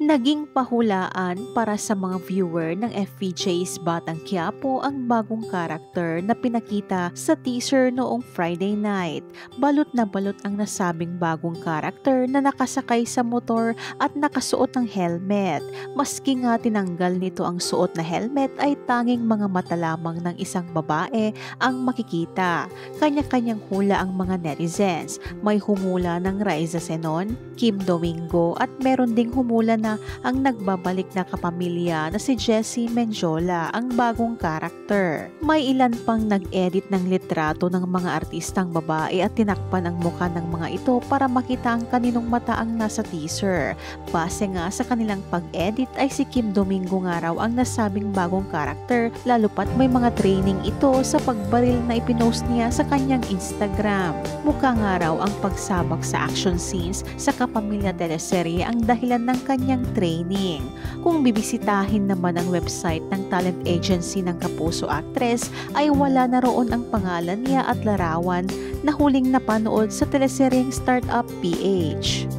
Naging pahulaan para sa mga viewer ng FPJ's Batang Quiapo ang bagong karakter na pinakita sa teaser noong Friday night. Balot na balot ang nasabing bagong karakter na nakasakay sa motor at nakasuot ng helmet. Maski nga tinanggal nito ang suot na helmet ay tanging mga mata lamang ng isang babae ang makikita. Kanya-kanyang hula ang mga netizens. May humula ng Raisa Senon, Kim Domingo at meron ding humula na ang nagbabalik na kapamilya na si Jessie Menjola ang bagong karakter. May ilan pang nag-edit ng litrato ng mga artistang babae at tinakpan ang mukha ng mga ito para makita ang kaninong mata ang nasa teaser. Base nga sa kanilang pag-edit ay si Kim Domingo nga raw ang nasabing bagong karakter, lalo pat may mga training ito sa pagbaril na ipinost niya sa kanyang Instagram. Mukha nga raw ang pagsabak sa action scenes sa Kapamilya teleserye ang dahilan ng kanyang training. Kung bibisitahin naman ang website ng talent agency ng Kapuso actress ay wala na roon ang pangalan niya at larawan na huling napanood sa teleseryeng Startup PH.